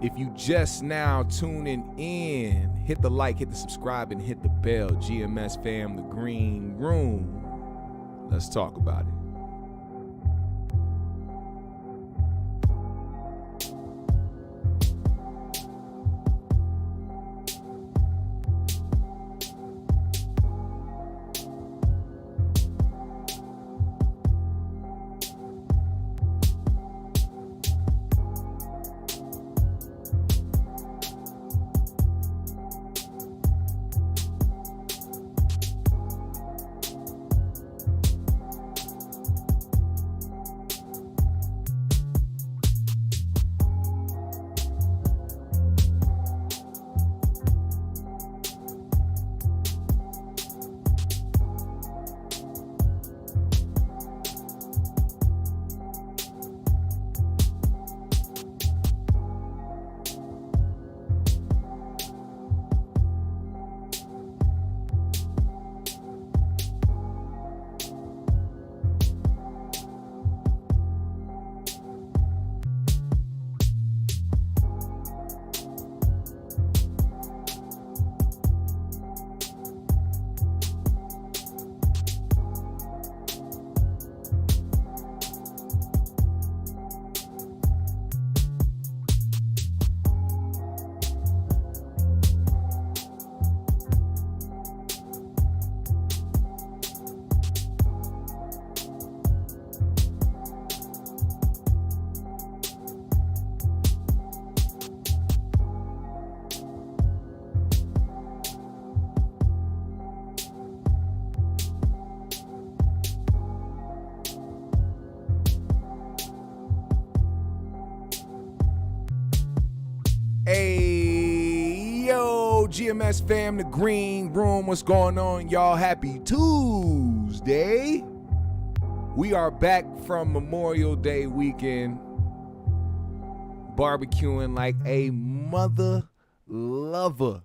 If you just now tuning in, hit the like, hit the subscribe, and hit the bell. GMS fam, the green room. Let's talk about it. Hey, yo, GMS fam, the green room, what's going on, y'all? Happy Tuesday. We are back from Memorial Day weekend, barbecuing like a mother lover.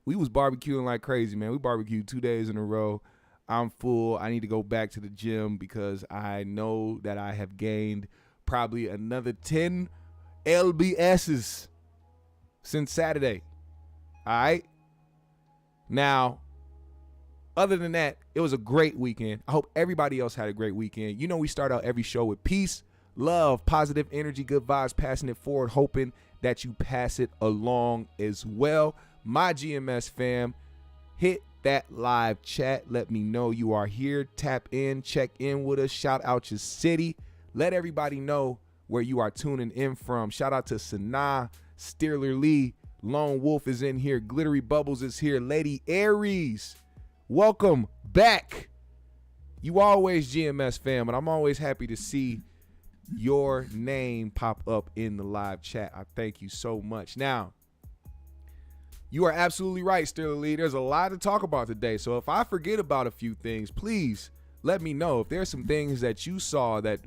We was barbecuing like crazy, man. We barbecued 2 days in a row. I'm full. I need to go back to the gym because I know that I have gained probably another 10 lbs's since Saturday. All right. Now, other than that, it was a great weekend. I hope everybody else had a great weekend. You know, we start out every show with peace, love, positive energy, good vibes, passing it forward, hoping that you pass it along as well. My GMS fam, hit that live chat. Let me know you are here. Tap in, check in with us. Shout out your city. Let everybody know where you are tuning in from. Shout out to Sanaa, Steeler Lee, Lone Wolf is in here, Glittery Bubbles is here, Lady Aries, welcome back. You always GMS fam, and I'm always happy to see your name pop up in the live chat. I thank you so much. Now, you are absolutely right, Steeler Lee. There's a lot to talk about today, so if I forget about a few things, please let me know. If there's some things that you saw that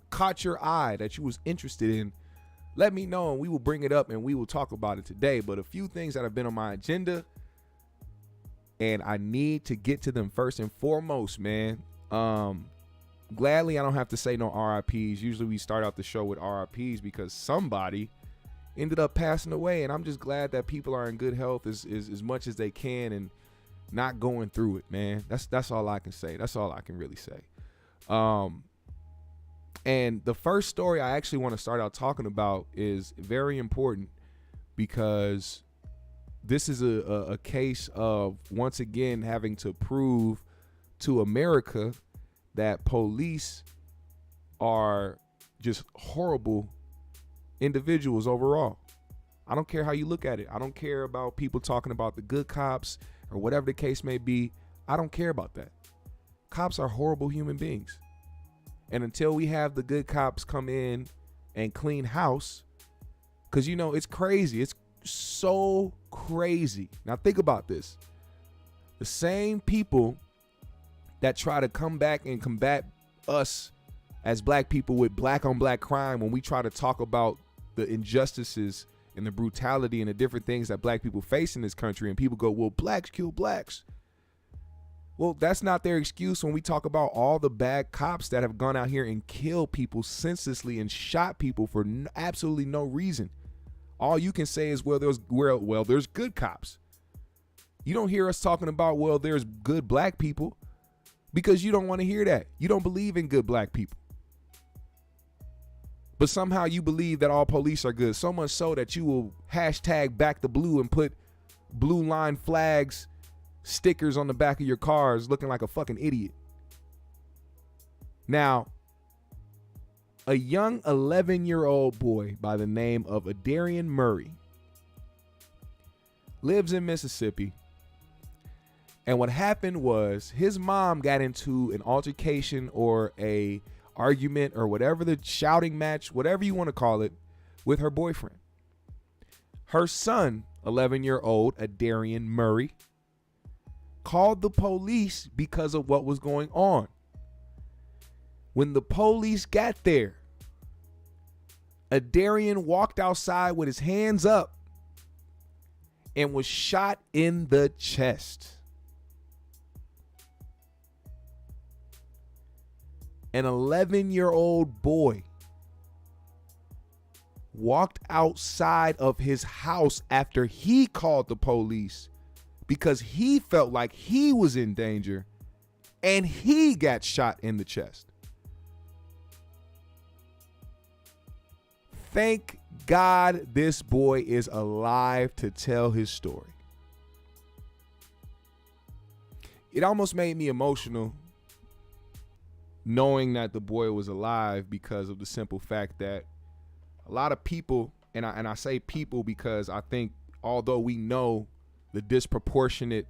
caught your eye, that you was interested in, let me know and we will bring it up and we will talk about it today. But a few things that have been on my agenda, and I need to get to them first and foremost, man. Gladly, I don't have to say no RIPs. Usually we start out the show with RIPs because somebody ended up passing away, and I'm just glad that people are in good health as much as they can and not going through it, man. That's all I can say. That's all I can really say. And the first story I actually want to start out talking about is very important because this is a case of, once again, having to prove to America that police are just horrible individuals overall. I don't care how you look at it. I don't care about people talking about the good cops or whatever the case may be. I don't care about that. Cops are horrible human beings. And until we have the good cops come in and clean house, because, you know, it's crazy. It's so crazy. Now, think about this. The same people that try to come back and combat us as black people with black on black crime, when we try to talk about the injustices and the brutality and the different things that black people face in this country, and people go, well, blacks kill blacks. Well, that's not their excuse when we talk about all the bad cops that have gone out here and killed people senselessly and shot people for absolutely no reason. all you can say is, well, there's good cops. You don't hear us talking about, well, there's good black people, because you don't want to hear that. You don't believe in good black people. But somehow you believe that all police are good, so much so that you will hashtag back the blue and put blue line flags, stickers on the back of your cars looking like a fucking idiot. Now, a young 11-year-old boy by the name of Aderrien Murray lives in Mississippi. And what happened was his mom got into an altercation or a argument or whatever, the shouting match, whatever you want to call it, with her boyfriend. Her son, 11-year-old Aderrien Murray, called the police because of what was going on. When the police got there, Aderrien walked outside with his hands up and was shot in the chest. An 11-year-old boy walked outside of his house after he called the police because he felt like he was in danger, and he got shot in the chest. Thank God this boy is alive to tell his story. It almost made me emotional knowing that the boy was alive because of the simple fact that a lot of people, and I say people because I think although we know the disproportionate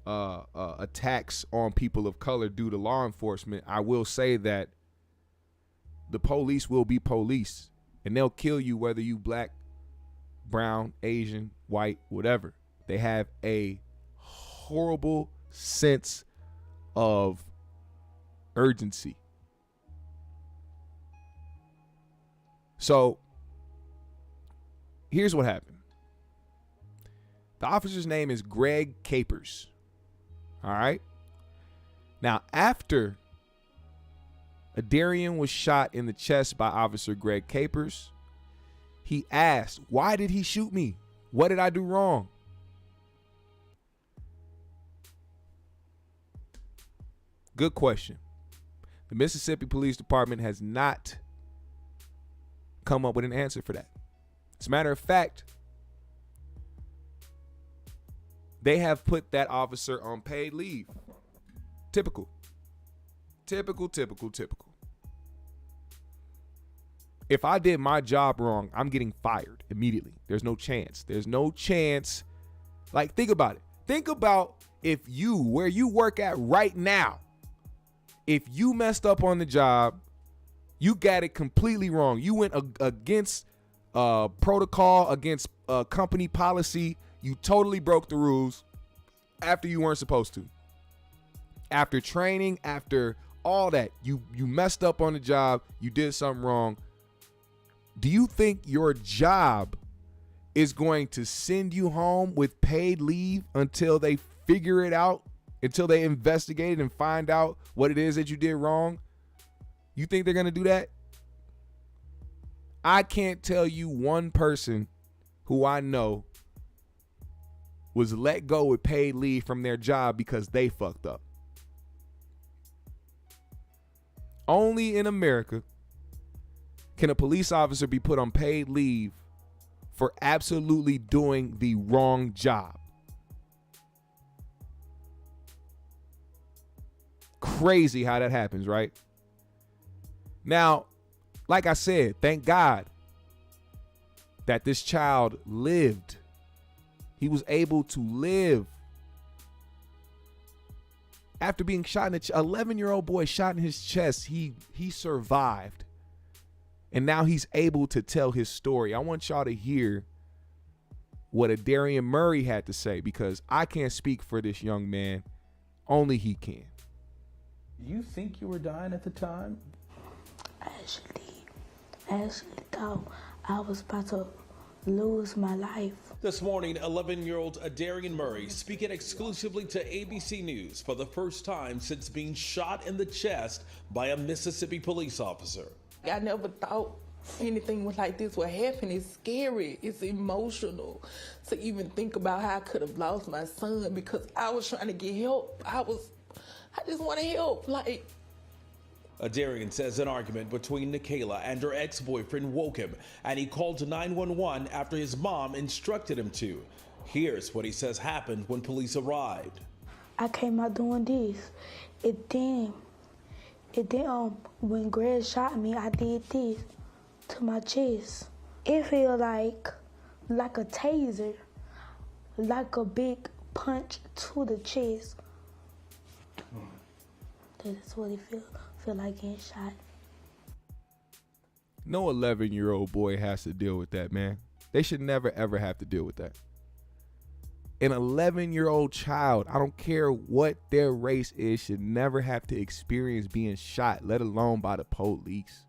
attacks on people of color due to law enforcement, I will say that the police will be police, and they'll kill you whether you black, brown, Asian, white, whatever. They have a horrible sense of urgency. So here's what happened. The officer's name is Greg Capers. All right. Now, after Aderrien was shot in the chest by Officer Greg Capers, he asked, why did he shoot me? What did I do wrong? Good question. The Mississippi Police Department has not come up with an answer for that. As a matter of fact, they have put that officer on paid leave. Typical. If I did my job wrong, I'm getting fired immediately. There's no chance. Like, think about it. Think about if you, where you work at right now, if you messed up on the job, you got it completely wrong. You went against protocol, against company policy. You totally broke the rules after you weren't supposed to. After training, after all that, you messed up on the job. You did something wrong. Do you think your job is going to send you home with paid leave until they figure it out, until they investigate it and find out what it is that you did wrong? You think they're going to do that? I can't tell you one person who I know was let go with paid leave from their job because they fucked up. Only in America can a police officer be put on paid leave for absolutely doing the wrong job. Crazy how that happens, right? Now, like I said, thank God that this child lived. He was able to live. After being shot in the 11-year-old boy shot in his chest, he survived. And now he's able to tell his story. I want y'all to hear what Aderrien Murray had to say, because I can't speak for this young man. Only he can. You think you were dying at the time? I actually thought I was about to lose my life. This morning, 11-year-old Aderrien Murray speaking exclusively to ABC News for the first time since being shot in the chest by a Mississippi police officer. I never thought anything like this would happen. It's scary. It's emotional to even think about how I could have lost my son because I was trying to get help. I just want to help. Like, Aderrien says an argument between Nikayla and her ex-boyfriend woke him, and he called 911 after his mom instructed him to. Here's what he says happened when police arrived. I came out doing this. When Greg shot me, I did this to my chest. It feel like a taser, like a big punch to the chest. That's what it feel like getting shot. No 11-year-old boy has to deal with that, man. They should never, ever have to deal with that. An 11-year-old child, I don't care what their race is, should never have to experience being shot, let alone by the police.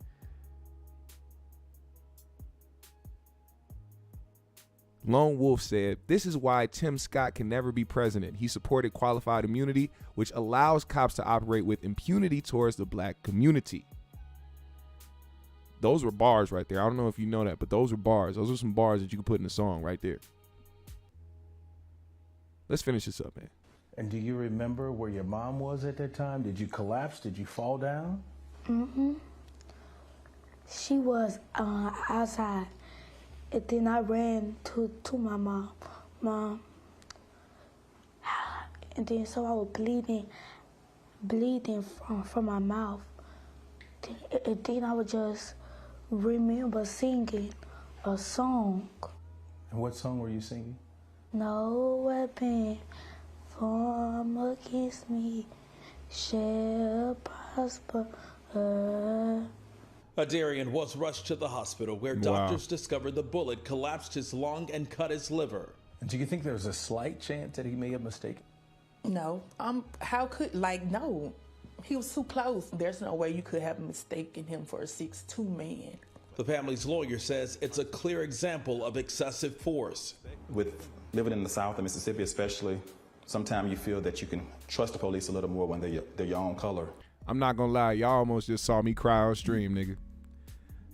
Lone Wolf said, "This is why Tim Scott can never be president. He supported qualified immunity, which allows cops to operate with impunity towards the black community." Those were bars right there. I don't know if you know that, but those were bars. Those are some bars that you could put in a song right there. Let's finish this up, man. And do you remember where your mom was at that time? Did you collapse? Did you fall down? Mm-hmm. She was outside. And then I ran to my mom. And then so I was bleeding from my mouth. And then I would just remember singing a song. And what song were you singing? No weapon formed against me shall prosper. Aderrien was rushed to the hospital where doctors discovered the bullet collapsed his lung and cut his liver. And do you think there's a slight chance that he may have mistaken? no. No. He was too close. There's no way you could have mistaken him for a 6'2" man. The family's lawyer says it's a clear example of excessive force. With living in the South of Mississippi especially, sometimes you feel that you can trust the police a little more when they're your own color. I'm not gonna lie, y'all almost just saw me cry on stream, nigga.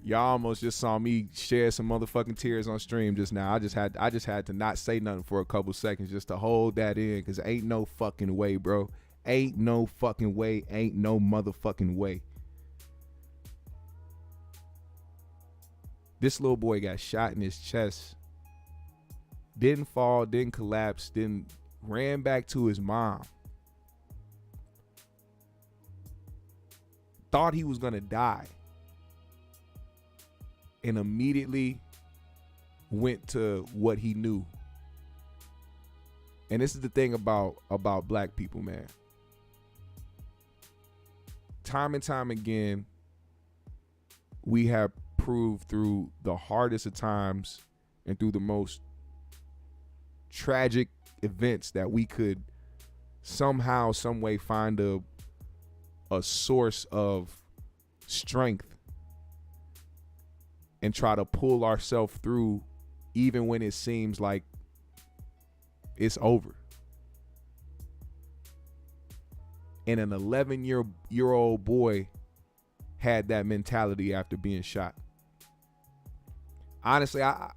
Y'all almost just saw me shed some motherfucking tears on stream just now. I just had to not say nothing for a couple seconds just to hold that in, because ain't no fucking way, bro. Ain't no fucking way. Ain't no motherfucking way. This little boy got shot in his chest. Didn't fall, didn't collapse, then ran back to his mom. Thought he was gonna die. And immediately went to what he knew. And this is the thing about black people, man. Time and time again, we have proved through the hardest of times and through the most tragic events that we could somehow, some way find a source of strength and try to pull ourselves through even when it seems like it's over. And an 11-year-old boy had that mentality after being shot. Honestly, I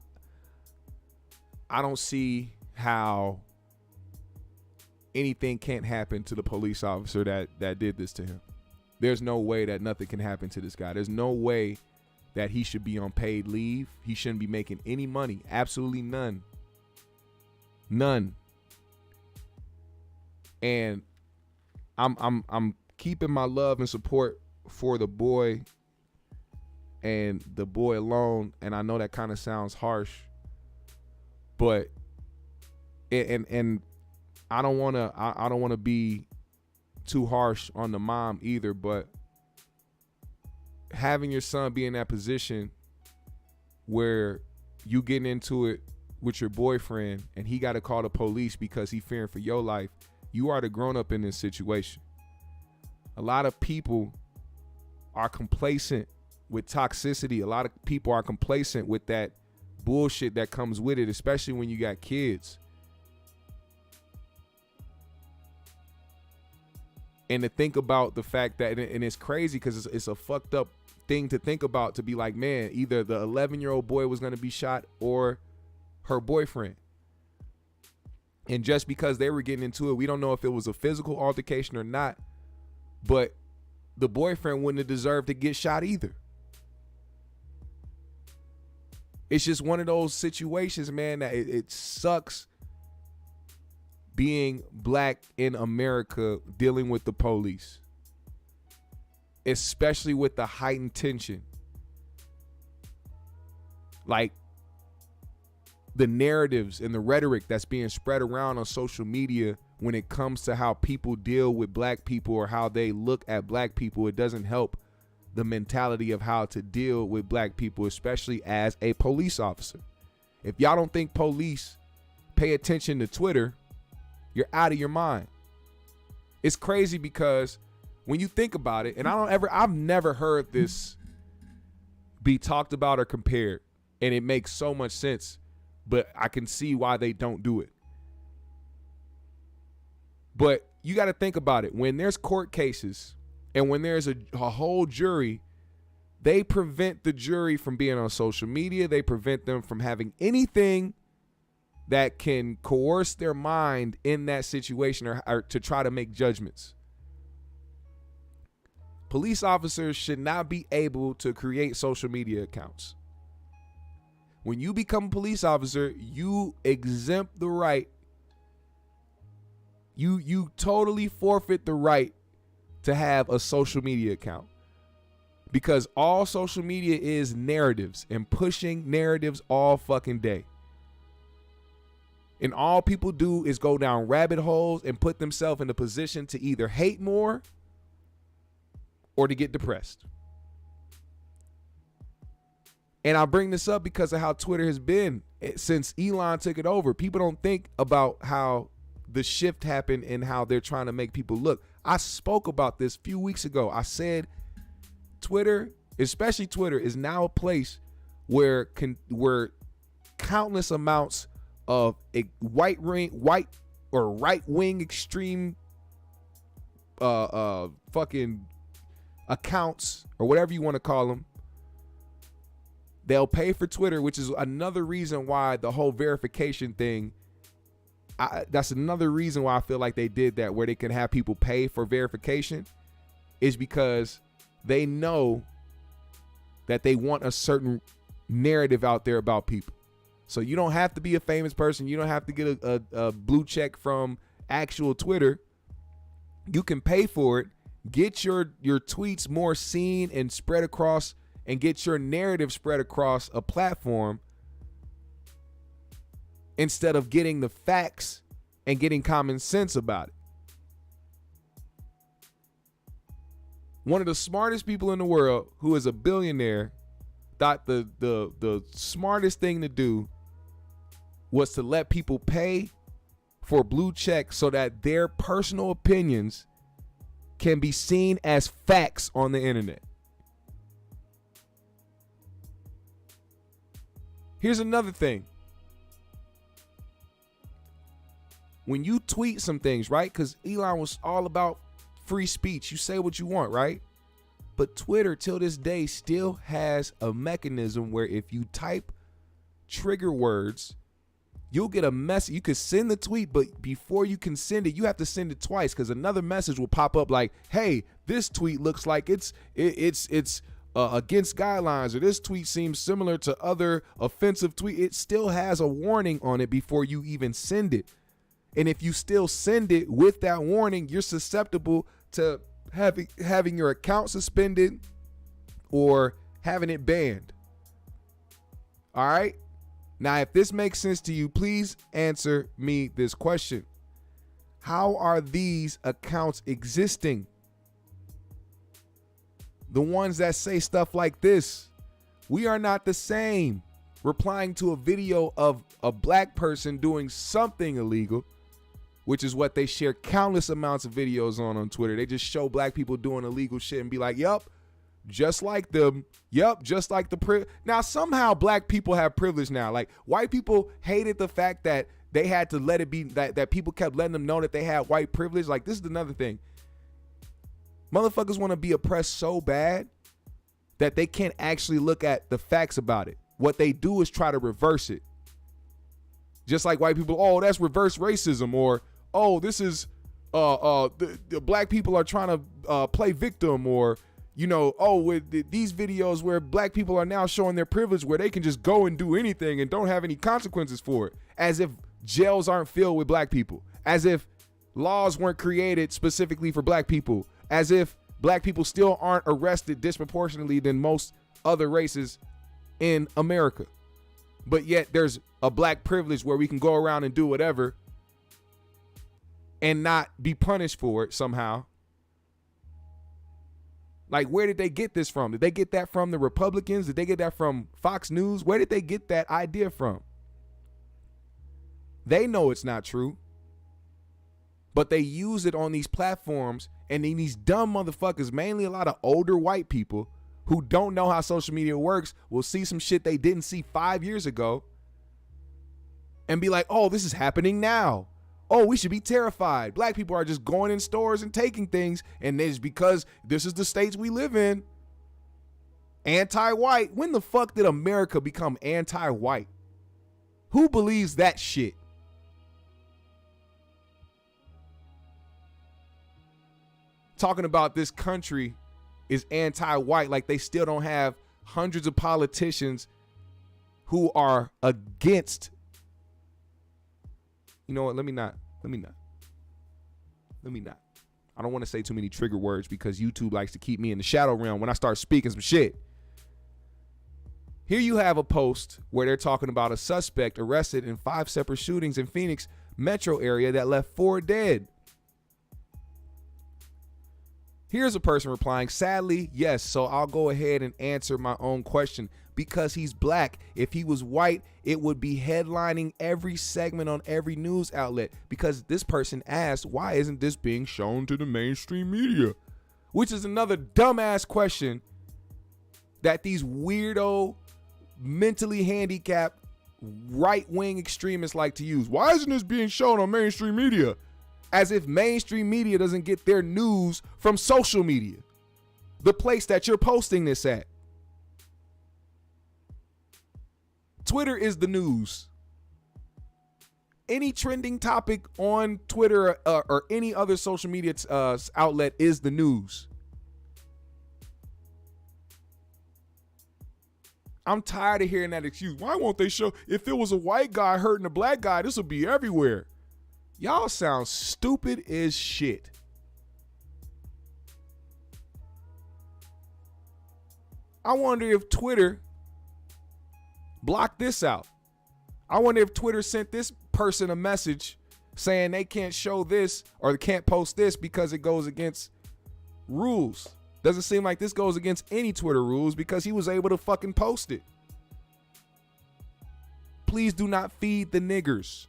don't see how anything can't happen to the police officer that did this to him. There's no way that nothing can happen to this guy. There's no way that he should be on paid leave. He shouldn't be making any money. Absolutely none. None. And I'm keeping my love and support for the boy and the boy alone. And I know that kind of sounds harsh, but and I don't want to be too harsh on the mom either, but having your son be in that position where you getting into it with your boyfriend and he got to call the police because he fearing for your life, you are the grown up in this situation. A lot of people are complacent with toxicity. A lot of people are complacent with that bullshit that comes with it, especially when you got kids. And to think about the fact that, and it's crazy because it's a fucked up thing to think about, to be like, man, either the 11-year-old boy was going to be shot or her boyfriend. And just because they were getting into it, we don't know if it was a physical altercation or not, but the boyfriend wouldn't have deserved to get shot either. It's just one of those situations, man, that it sucks being black in America, dealing with the police, especially with the heightened tension. Like, the narratives and the rhetoric that's being spread around on social media when it comes to how people deal with black people or how they look at black people, it doesn't help the mentality of how to deal with black people, especially as a police officer. If y'all don't think police pay attention to Twitter, you're out of your mind. It's crazy because when you think about it, and I've never heard this be talked about or compared, and it makes so much sense, but I can see why they don't do it. But you got to think about it. When there's court cases and when there's a whole jury, they prevent the jury from being on social media. They prevent them from having anything that can coerce their mind in that situation or to try to make judgments. Police officers should not be able to create social media accounts. When you become a police officer, you exempt the right. You totally forfeit the right to have a social media account, because all social media is narratives and pushing narratives all fucking day. And all people do is go down rabbit holes and put themselves in a position to either hate more or to get depressed. And I bring this up because of how Twitter has been since Elon took it over. People don't think about how the shift happened and how they're trying to make people look. I spoke about this a few weeks ago. I said Twitter, especially Twitter, is now a place where countless amounts of right wing extreme fucking accounts, or whatever you want to call them, they'll pay for Twitter, which is another reason why the whole verification thing, that's another reason why I feel like they did that, where they can have people pay for verification, is because they know that they want a certain narrative out there about people. So you don't have to be a famous person. You don't have to get a blue check from actual Twitter. You can pay for it, get your tweets more seen and spread across, and get your narrative spread across a platform, instead of getting the facts and getting common sense about it. One of the smartest people in the world, who is a billionaire, thought the smartest thing to do was to let people pay for blue check so that their personal opinions can be seen as facts on the internet. Here's another thing. When you tweet some things, right? Because Elon was all about free speech. You say what you want, right? But Twitter, till this day, still has a mechanism where if you type trigger words, you'll get a message. You could send the tweet, but before you can send it, you have to send it twice, because another message will pop up like, hey, this tweet looks like it's against guidelines, or this tweet seems similar to other offensive tweets. It still has a warning on it before you even send it. And if you still send it with that warning, you're susceptible to having your account suspended or having it banned. All right? Now, if this makes sense to you, please answer me this question. How are these accounts existing? The ones that say stuff like this: we are not the same, replying to a video of a black person doing something illegal, which is what they share countless amounts of videos on Twitter. They just show black people doing illegal shit and be like, yup, just like them. Yup, just like the Now, somehow black people have privilege now. Like, white people hated the fact that they had to let it be, that people kept letting them know that they had white privilege. Like, this is another thing. Motherfuckers want to be oppressed so bad that they can't actually look at the facts about it. What they do is try to reverse it. Just like white people, oh, that's reverse racism, or oh, this is the black people are trying to play victim, or you know, oh, with these videos where black people are now showing their privilege where they can just go and do anything and don't have any consequences for it, as if jails aren't filled with black people, as if laws weren't created specifically for black people, as if black people still aren't arrested disproportionately than most other races in America. But yet there's a black privilege where we can go around and do whatever and not be punished for it somehow. Like, where did they get this from? Did they get that from the Republicans? Did they get that from Fox News? Where did they get that idea from? They know it's not true, but they use it on these platforms, and then these dumb motherfuckers, mainly a lot of older white people who don't know how social media works, will see some shit they didn't see 5 years ago and be like, oh, this is happening now. Oh, we should be terrified. Black people are just going in stores and taking things, and it's because this is the states we live in. Anti-white. When the fuck did America become anti-white? Who believes that shit? Talking about this country is anti-white, like they still don't have hundreds of politicians who are against. You know what? Let me not. I don't want to say too many trigger words because YouTube likes to keep me in the shadow realm when I start speaking some shit. Here you have a post where they're talking about a suspect arrested in 5 separate shootings in Phoenix metro area that left 4 dead. Here's a person replying, sadly, yes, so I'll go ahead and answer my own question. Because he's black. If he was white, it would be headlining every segment on every news outlet. Because this person asked, why isn't this being shown to the mainstream media? Which is another dumbass question that these weirdo, mentally handicapped, right-wing extremists like to use. Why isn't this being shown on mainstream media? As if mainstream media doesn't get their news from social media, the place that you're posting this at. Twitter is the news. Any trending topic on Twitter or any other social media outlet is the news. I'm tired of hearing that excuse. Why won't they show? If it was a white guy hurting a black guy, this would be everywhere. Y'all sound stupid as shit. I wonder if Twitter blocked this out. I wonder if Twitter sent this person a message saying they can't show this or they can't post this because it goes against rules. Doesn't seem like this goes against any Twitter rules because he was able to fucking post it. Please do not feed the niggers.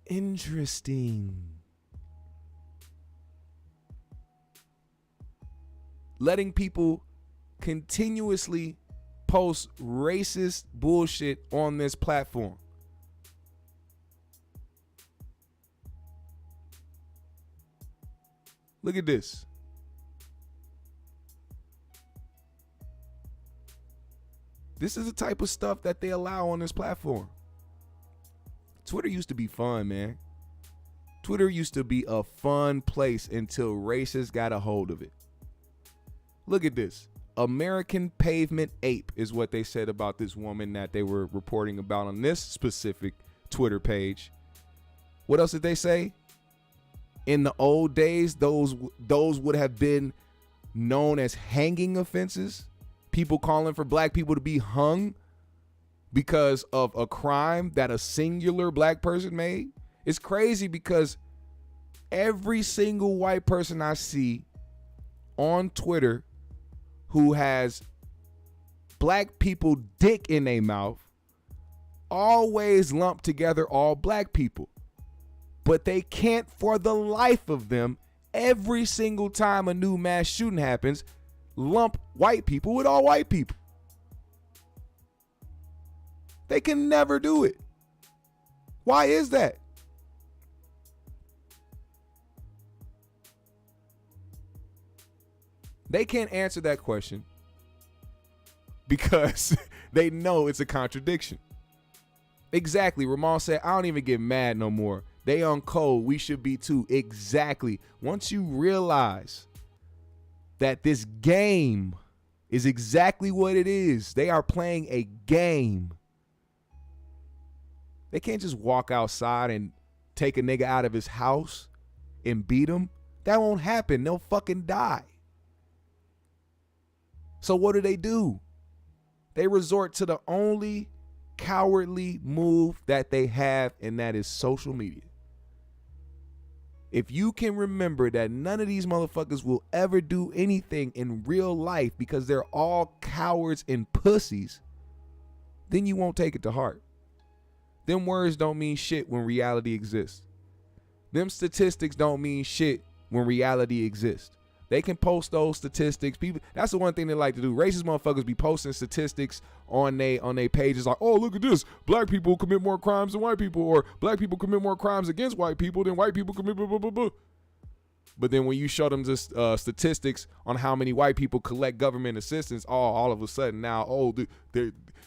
Interesting. Letting people continuously post racist bullshit on this platform. Look at this. This is the type of stuff that they allow on this platform. Twitter used to be fun, man. Twitter used to be a fun place until racists got a hold of it. Look at this. American pavement ape is what they said about this woman that they were reporting about on this specific Twitter page. What else did they say? In the old days, those would have been known as hanging offenses. People calling for black people to be hung because of a crime that a singular black person made. It's crazy because every single white person I see on Twitter who has black people dick in their mouth always lump together all black people. But they can't for the life of them, every single time a new mass shooting happens, lump white people with all white people. They can never do it. Why is that? They can't answer that question because they know it's a contradiction. Exactly. Ramon said, I don't even get mad no more. They on code. We should be too. Exactly. Once you realize that this game is exactly what it is, they are playing a game. They can't just walk outside and take a nigga out of his house and beat him. That won't happen. They'll fucking die. So what do? They resort to the only cowardly move that they have, and that is social media. If you can remember that none of these motherfuckers will ever do anything in real life because they're all cowards and pussies, then you won't take it to heart. Them words don't mean shit when reality exists. Them statistics don't mean shit when reality exists. They can post those statistics. People, that's the one thing they like to do. Racist motherfuckers be posting statistics on they pages like, oh, look at this. Black people commit more crimes than white people, or black people commit more crimes against white people than white people commit blah, blah, blah, blah. But then when you show them just statistics on how many white people collect government assistance, all of a sudden now,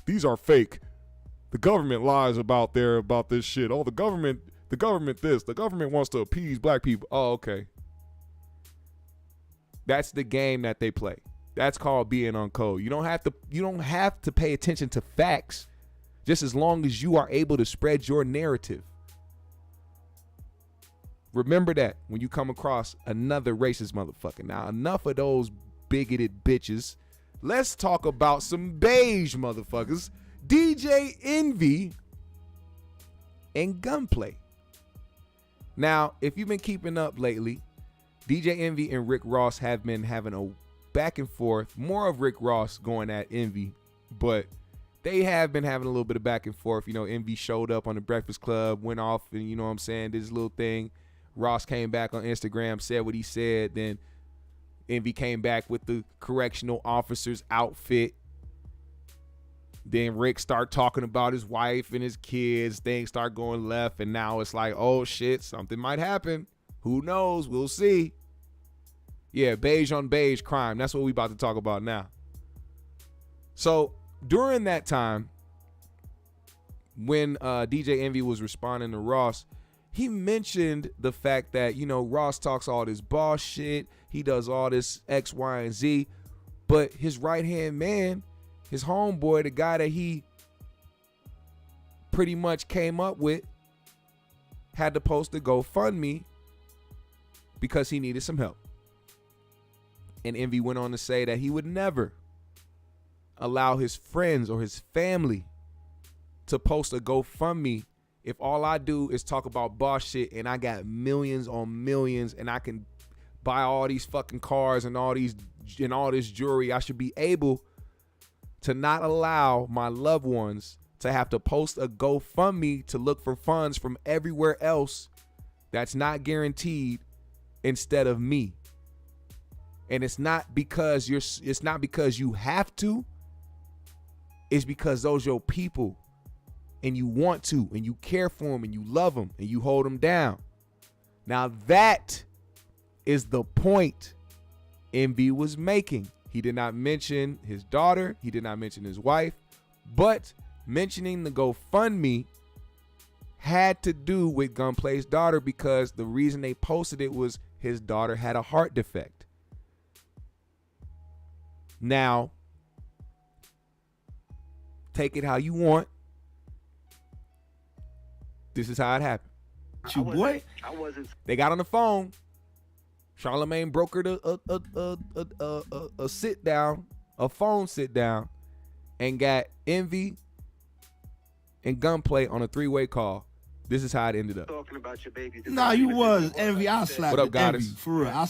these are fake. The government lies about this shit. Oh, the government this. The government wants to appease black people. Oh, okay. That's the game that they play. That's called being on code. You don't have to pay attention to facts, just as long as you are able to spread your narrative. Remember that when you come across another racist motherfucker. Now, enough of those bigoted bitches. Let's talk about some beige motherfuckers. DJ Envy and Gunplay. Now, if you've been keeping up lately, DJ Envy and Rick Ross have been having a back and forth, more of Rick Ross going at Envy, but they have been having a little bit of back and forth. You know, Envy showed up on the Breakfast Club, went off and, you know what I'm saying, did his little thing. Ross came back on Instagram, said what he said. Then Envy came back with the correctional officer's outfit. Then Rick started talking about his wife and his kids. Things start going left, and now it's like, oh shit, something might happen. Who knows? We'll see. Yeah, beige on beige crime. That's what we about to talk about now. So during that time, when DJ Envy was responding to Ross, he mentioned the fact that, you know, Ross talks all this boss shit. He does all this X, Y, and Z. But his right-hand man, his homeboy, the guy that he pretty much came up with, had to post a GoFundMe because he needed some help. And Envy went on to say that he would never allow his friends or his family to post a GoFundMe if all I do is talk about boss shit and I got millions on millions and I can buy all these fucking cars and all this jewelry. I should be able to not allow my loved ones to have to post a GoFundMe to look for funds from everywhere else that's not guaranteed instead of me. And it's not because you have to. It's because those your people and you want to and you care for them and you love them and you hold them down. Now that is the point Envy was making. He did not mention his daughter. He did not mention his wife. But mentioning the GoFundMe had to do with Gunplay's daughter because the reason they posted it was his daughter had a heart defect. Now, take it how you want. This is how it happened. They got on the phone. Charlamagne brokered a sit down, a phone sit down, and got Envy and Gunplay on a 3-way call. This is how it ended up. Talking about your baby. Nah, you was Envy. I'll slap what up, Envy goddess? for real.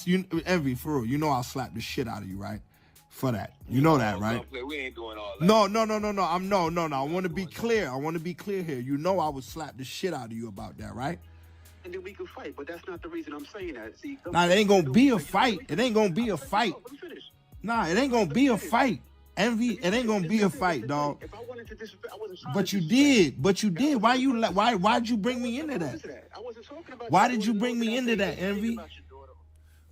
Envy for real. You know I'll slap the shit out of you, right? For that, you know that, right? We ain't doing all that. No. I want to be clear. I want to be clear here. You know I would slap the shit out of you about that, right? And then we can fight, but that's not the reason I'm saying that. See, Nah, it ain't gonna be a fight. It ain't gonna be a fight. Let me finish. Nah, it ain't gonna be a fight. Envy, it ain't gonna be a fight, dog. If I wanted to disrespect, I wasn't trying But to you disrespect. did. Why'd you bring me into that? I wasn't talking about Why your did you daughter. bring me into that, Envy? About your daughter.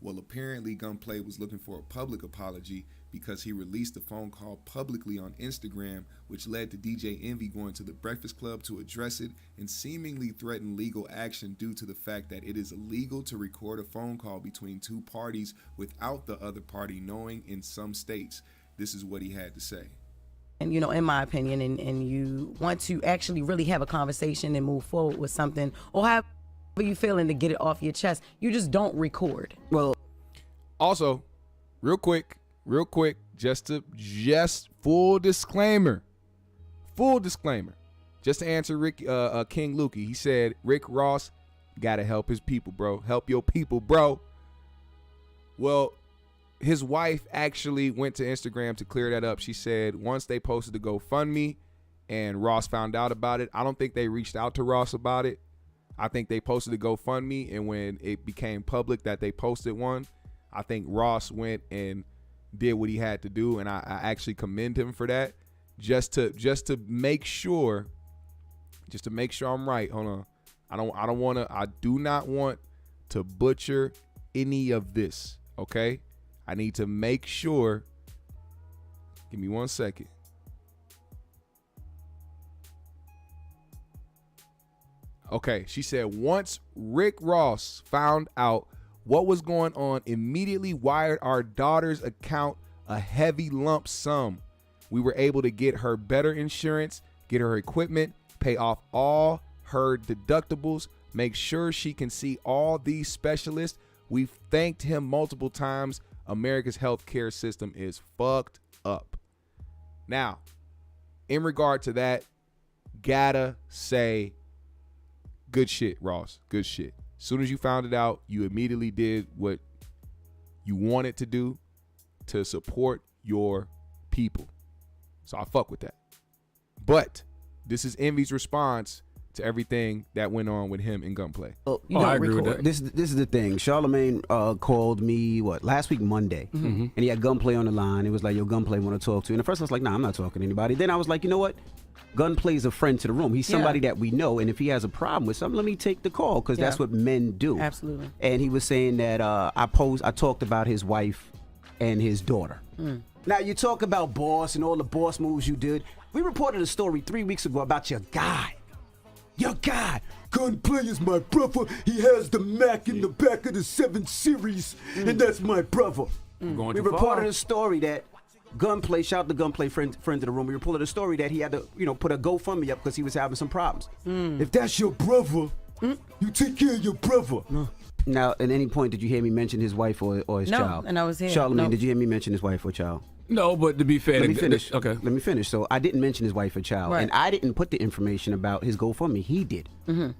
Well, apparently Gunplay was looking for a public apology because he released the phone call publicly on Instagram, which led to DJ Envy going to the Breakfast Club to address it and seemingly threaten legal action due to the fact that it is illegal to record a phone call between two parties without the other party knowing in some states. This is what he had to say. And, in my opinion, and you want to actually really have a conversation and move forward with something, or however you feeling to get it off your chest, you just don't record. Well, also, real quick, just full disclaimer, just to answer King Lukey. He said, Rick Ross gotta help his people, bro. Help your people, bro. Well, his wife actually went to Instagram to clear that up. She said once they posted the GoFundMe and Ross found out about it, I don't think they reached out to Ross about it. I think they posted the GoFundMe, and when it became public that they posted one, I think Ross went and did what he had to do, and I actually commend him for that. Just to make sure I'm right. Hold on. I do not want to butcher any of this, okay? I need to make sure. Give me 1 second. Okay, she said once Rick Ross found out what was going on, immediately wired our daughter's account a heavy lump sum. We were able to get her better insurance, get her equipment, pay off all her deductibles, make sure she can see all these specialists. We've thanked him multiple times. America's healthcare system is fucked up. Now, in regard to that, gotta say, good shit, Ross. Good shit. As soon as you found it out, you immediately did what you wanted to do to support your people. So I fuck with that. But this is Envy's response to everything that went on with him in Gunplay. I agree with that. This is the thing. Charlamagne called me, last week, Monday. Mm-hmm. And he had Gunplay on the line. It was like, yo, Gunplay want to talk to you. And at first I was like, nah, I'm not talking to anybody. Then I was like, you know what? Gunplay's a friend to the room. He's somebody that we know. And if he has a problem with something, let me take the call, because that's what men do. Absolutely. And he was saying that I talked about his wife and his daughter. Mm. Now, you talk about boss and all the boss moves you did. We reported a story 3 weeks ago about your guy. Your guy, Gunplay is my brother. He has the Mac in the back of the 7 Series, and that's my brother. We reported a story that Gunplay, shout out to Gunplay, friend to the room. We reported a story that he had to, put a GoFundMe up because he was having some problems. If that's your brother, you take care of your brother. Now, at any point, did you hear me mention his wife or his child? No, and I was here. Charlamagne, did you hear me mention his wife or child? No, but to be fair, let me finish. Okay, let me finish. So I didn't mention his wife or child, and I didn't put the information about his GoFundMe. He did.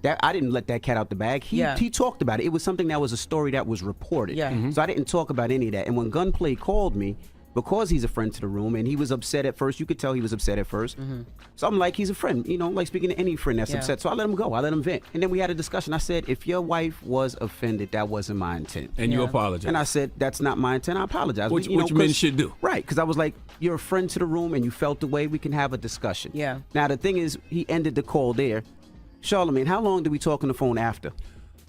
That I didn't let that cat out the bag. He talked about it. It was something that was a story that was reported. So I didn't talk about any of that. And when Gunplay called me, because he's a friend to the room, and he was upset at first. You could tell he was upset at first. So I'm like, he's a friend, like speaking to any friend that's upset. So I let him go. I let him vent. And then we had a discussion. I said, if your wife was offended, that wasn't my intent. And you apologize. And I said, that's not my intent. I apologize. Which men should do. Right, because I was like, you're a friend to the room and you felt the way, we can have a discussion. Yeah. Now, the thing is, he ended the call there. Charlamagne, how long did we talk on the phone after?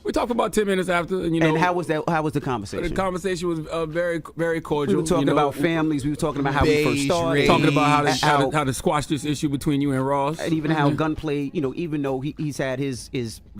We talked about 10 minutes after, and And how was that? How was the conversation? The conversation was very, very cordial. We were talking about families. We were talking about how we first started. Talking about how to squash this issue between you and Ross, and even how Gunplay. Even though he's had his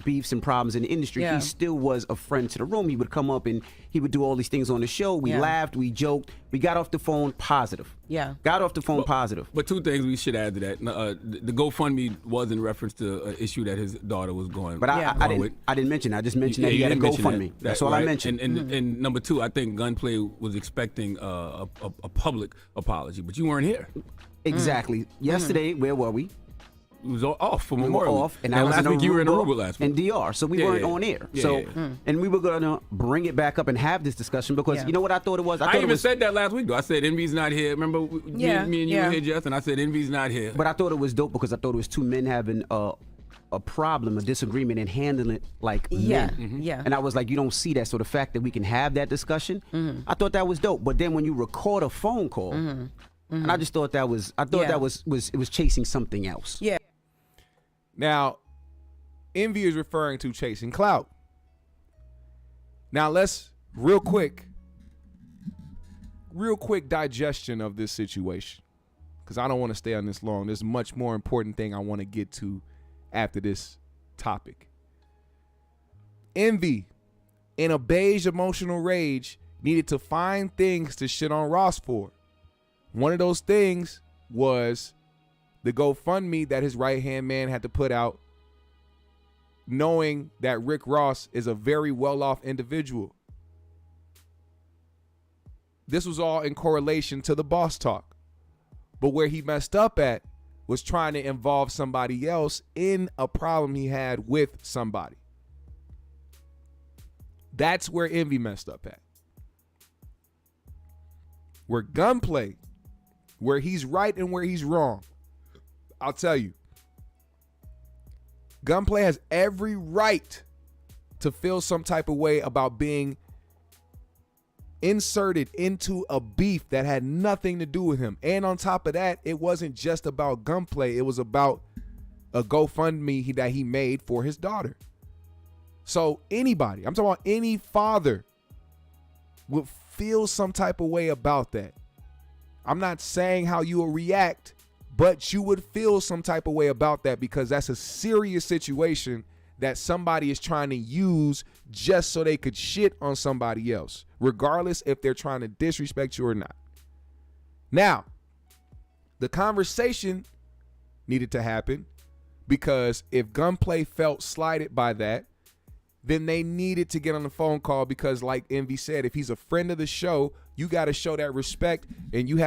beefs and problems in the industry, he still was a friend to the room. He would come up and he would do all these things on the show. We laughed, we joked. We got off the phone positive. Yeah. Got off the phone positive. But two things we should add to that. The GoFundMe was in reference to an issue that his daughter was going. But I didn't mention. I just mentioned that he had a GoFundMe. That's all I mentioned. And number two, I think Gunplay was expecting a public apology, but you weren't here. Exactly. Yesterday, where were we? It was off for Memorial. We were off, and last week you were in Aruba last week. And DR, so we weren't on air. And we were going to bring it back up and have this discussion because you know what I thought it was? I even said that last week, though. I said Envy's not here. Remember me and you were here, Jeff, and I said Envy's not here. But I thought it was dope because I thought it was two men having a problem, a disagreement, and handling it like men. And I was like, you don't see that. So the fact that we can have that discussion, I thought that was dope. But then when you record a phone call, and I just thought that was, it was chasing something else. Yeah. Now, Envy is referring to chasing clout. Now, let's real quick real quick digestion of this situation, because I don't want to stay on this long. There's a much more important thing I want to get to after this topic. Envy, in a beige emotional rage, needed to find things to shit on Ross for. One of those things was the GoFundMe that his right-hand man had to put out, knowing that Rick Ross is a very well-off individual. This was all in correlation to the boss talk. But where he messed up at was trying to involve somebody else in a problem he had with somebody. That's where Envy messed up at. Where Gunplay, where he's right and where he's wrong, I'll tell you, Gunplay has every right to feel some type of way about being inserted into a beef that had nothing to do with him. And on top of that, it wasn't just about Gunplay. It was about a GoFundMe that he made for his daughter. So anybody, I'm talking about any father, would feel some type of way about that. I'm not saying how you will react, but you would feel some type of way about that, because that's a serious situation that somebody is trying to use just so they could shit on somebody else, regardless if they're trying to disrespect you or not. Now, the conversation needed to happen, because if Gunplay felt slighted by that, then they needed to get on the phone call, because like Envy said, if he's a friend of the show, you got to show that respect, and you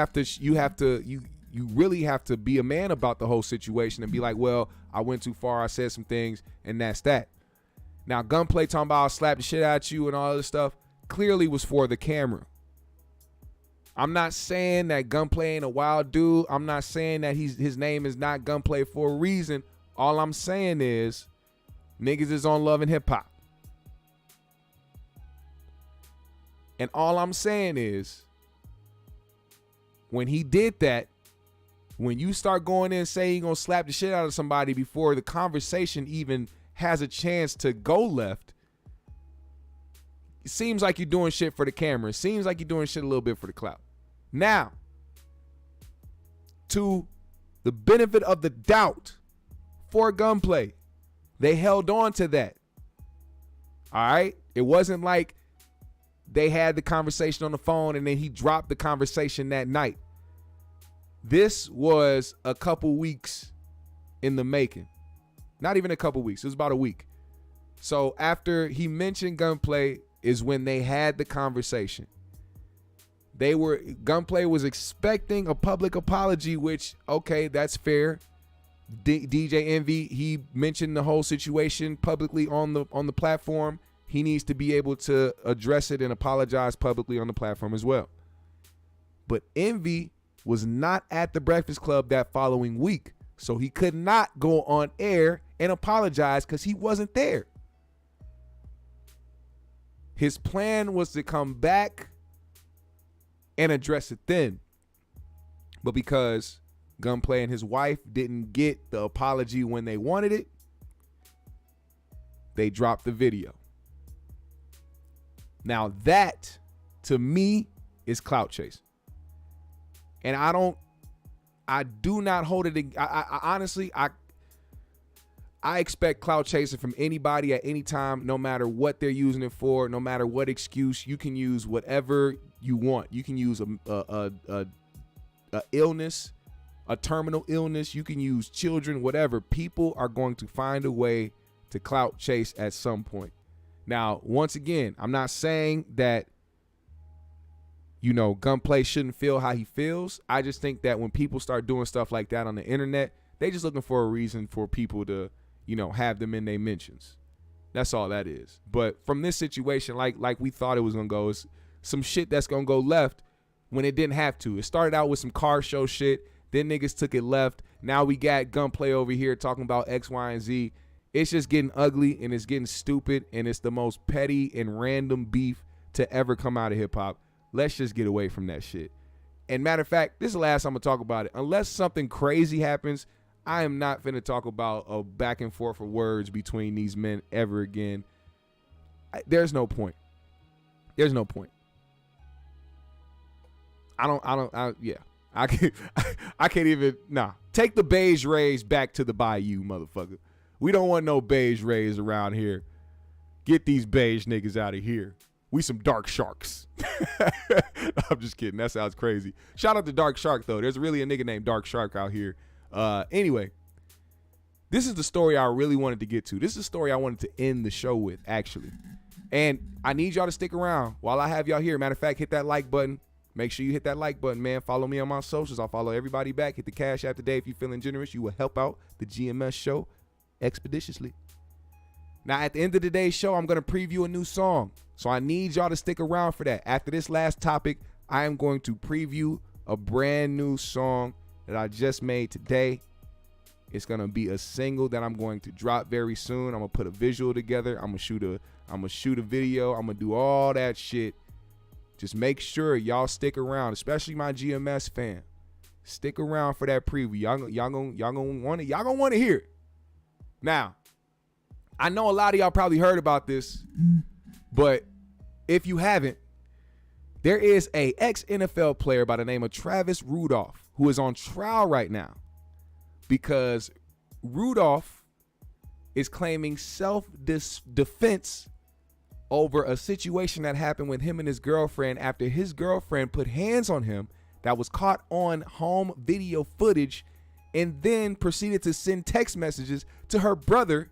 really have to be a man about the whole situation and be like, well, I went too far, I said some things, and that's that. Now, Gunplay talking about I'll slap the shit out you and all this stuff clearly was for the camera. I'm not saying that Gunplay ain't a wild dude. I'm not saying that his name is not Gunplay for a reason. All I'm saying is niggas is on Love and Hip Hop. And all I'm saying is when he did that, when you start going in saying you're going to slap the shit out of somebody before the conversation even has a chance to go left, it seems like you're doing shit for the camera. It seems like you're doing shit a little bit for the clout. Now, to the benefit of the doubt for Gunplay, they held on to that. All right? It wasn't like they had the conversation on the phone and then he dropped the conversation that night. This was a couple weeks in the making. Not even a couple weeks. It was about a week. So after he mentioned Gunplay is when they had the conversation. Gunplay was expecting a public apology, which, okay, that's fair. DJ Envy, he mentioned the whole situation publicly on the platform. He needs to be able to address it and apologize publicly on the platform as well. But Envy was not at the Breakfast Club that following week, so he could not go on air and apologize because he wasn't there. His plan was to come back and address it then. But because Gunplay and his wife didn't get the apology when they wanted it, they dropped the video. Now that, to me, is clout chase. And I do not hold it. I honestly, I expect clout chasing from anybody at any time, no matter what they're using it for, no matter what excuse. You can use whatever you want. You can use a illness, a terminal illness. You can use children, whatever. People are going to find a way to clout chase at some point. Now, once again, I'm not saying that, Gunplay shouldn't feel how he feels. I just think that when people start doing stuff like that on the internet, they just looking for a reason for people to, have them in their mentions. That's all that is. But from this situation, like we thought it was going to go, is some shit that's going to go left when it didn't have to. It started out with some car show shit. Then niggas took it left. Now we got Gunplay over here talking about X, Y, and Z. It's just getting ugly and it's getting stupid, and it's the most petty and random beef to ever come out of hip hop. Let's just get away from that shit. And matter of fact, this is the last time I'm gonna talk about it. Unless something crazy happens, I am not finna talk about a back and forth of words between these men ever again. There's no point. There's no point. Yeah. I can't even, Take the beige rays back to the bayou, motherfucker. We don't want no beige rays around here. Get these beige niggas out of here. We some dark sharks. I'm just kidding. That sounds crazy. Shout out to Dark Shark, though. There's really a nigga named Dark Shark out here. Anyway, this is the story I really wanted to get to. This is the story I wanted to end the show with, actually. And I need y'all to stick around while I have y'all here. Matter of fact, hit that like button. Make sure you hit that like button, man. Follow me on my socials. I'll follow everybody back. Hit the Cash App today if you're feeling generous. You will help out the GMS show expeditiously. Now, at the end of today's show, I'm going to preview a new song. So I need y'all to stick around for that. After this last topic, I am going to preview a brand new song that I just made today. It's going to be a single that I'm going to drop very soon. I'm going to put a visual together. I'm going to shoot a video. I'm going to do all that shit. Just make sure y'all stick around, especially my GMS fan. Stick around for that preview. Y'all gonna want to hear it. Now, I know a lot of y'all probably heard about this, but if you haven't, there is a ex-NFL player by the name of Travis Rudolph who is on trial right now because Rudolph is claiming self-defense over a situation that happened with him and his girlfriend after his girlfriend put hands on him that was caught on home video footage and then proceeded to send text messages to her brother